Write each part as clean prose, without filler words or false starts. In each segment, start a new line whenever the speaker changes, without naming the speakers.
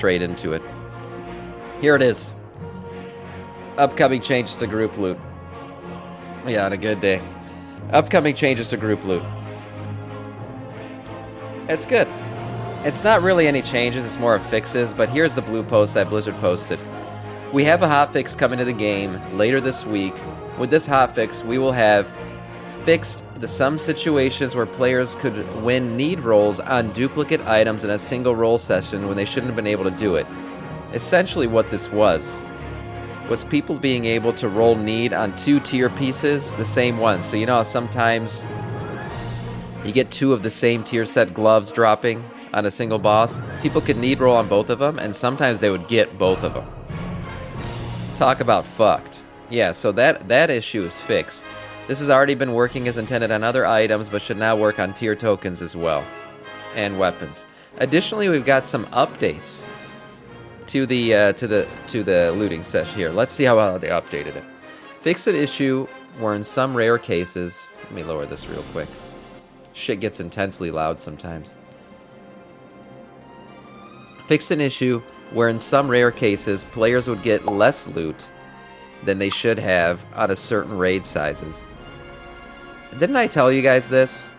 straight into it. Here it is. Upcoming changes to group loot. Yeah, on a good day. Upcoming changes to group loot. It's good. It's not really any changes, it's more of fixes, but here's the blue post that Blizzard posted. We have a hotfix coming to the game later this week. With this hotfix, we will have fixed some situations where players could win need rolls on duplicate items in a single roll session when they shouldn't have been able to do it. Essentially what this was people being able to roll need on 2 tier pieces, the same one. So you know how sometimes you get 2 of the same tier set gloves dropping on a single boss? People could need roll on both of them, and sometimes they would get both of them. Talk about fucked. Yeah, so that issue is fixed. This has already been working as intended on other items, but should now work on tier tokens as well, and weapons. Additionally, we've got some updates to the looting session here. Let's see how they updated it. Fixed an issue where in some rare cases, let me lower this real quick. Shit gets intensely loud sometimes. Fixed an issue where in some rare cases players would get less loot than they should have on a certain raid sizes. Didn't I tell you guys this?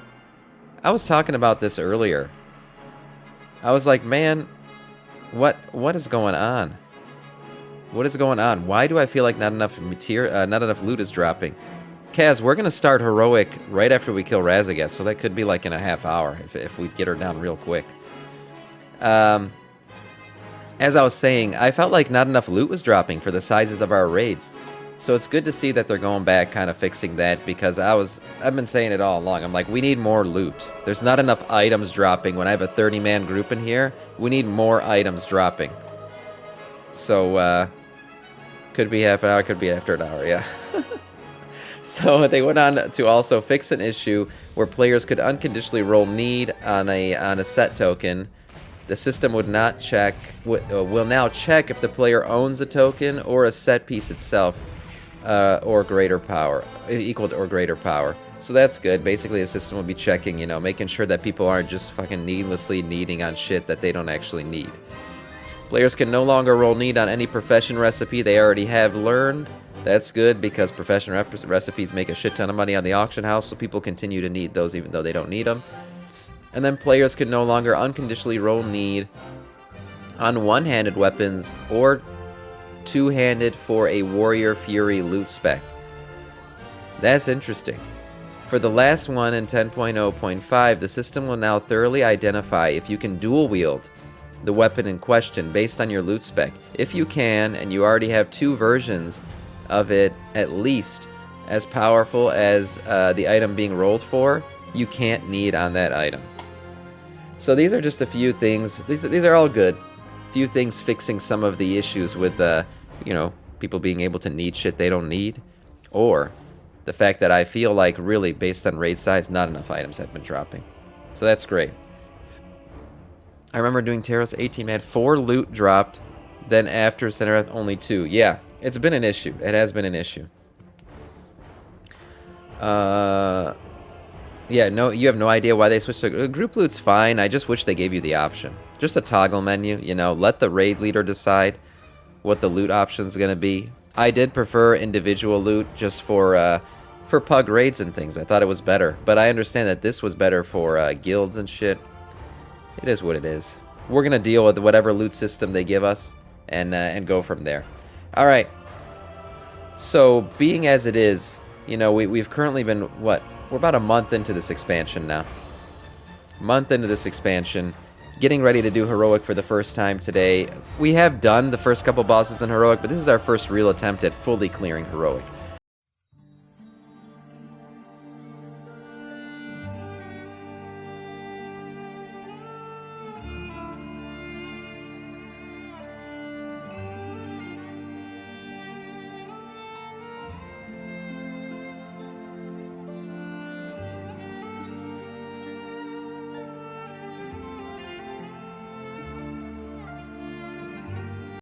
I was talking about this earlier. I was like, man, what is going on? What is going on? Why do I feel like not enough loot is dropping? Kaz, we're gonna start heroic right after we kill Razageth, so that could be like in a half hour if we get her down real quick. As I was saying, I felt like not enough loot was dropping for the sizes of our raids. So it's good to see that they're going back, kind of fixing that, because I've been saying it all along. I'm like, we need more loot. There's not enough items dropping. When I have a 30-man group in here, we need more items dropping. So, could be half an hour, could be after an hour, yeah. So they went on to also fix an issue where players could unconditionally roll need on a set token. The system will now check if the player owns a token or a set piece itself, or greater power, equal to or greater power. So that's good. Basically, the system will be checking, making sure that people aren't just fucking needlessly needing on shit that they don't actually need. Players can no longer roll need on any profession recipe they already have learned. That's good because profession recipes make a shit ton of money on the auction house, so people continue to need those even though they don't need them. And then players can no longer unconditionally roll need on one-handed weapons or two-handed for a Warrior Fury loot spec. That's interesting. For the last one in 10.0.5, the system will now thoroughly identify if you can dual wield the weapon in question based on your loot spec. If you can, and you already have 2 versions of it at least as powerful as the item being rolled for, you can't need on that item. So these are just a few things. These are all good. Few things fixing some of the issues with people being able to need shit they don't need, or the fact that I feel like really based on raid size, not enough items have been dropping. So that's great. I remember doing Taros 18 man, 4 loot dropped, then after Center only 2. Yeah, it's been an issue. It has been an issue. Yeah, no, you have no idea why they switched to group loot's fine. I just wish they gave you the option. Just a toggle menu, let the raid leader decide what the loot option's gonna be. I did prefer individual loot just for pug raids and things. I thought it was better, but I understand that this was better for guilds and shit. It is what it is. We're gonna deal with whatever loot system they give us and go from there. All right. So being as it is, we've currently been we're about a month into this expansion now. Getting ready to do Heroic for the first time today. We have done the first couple bosses in Heroic, but this is our first real attempt at fully clearing Heroic.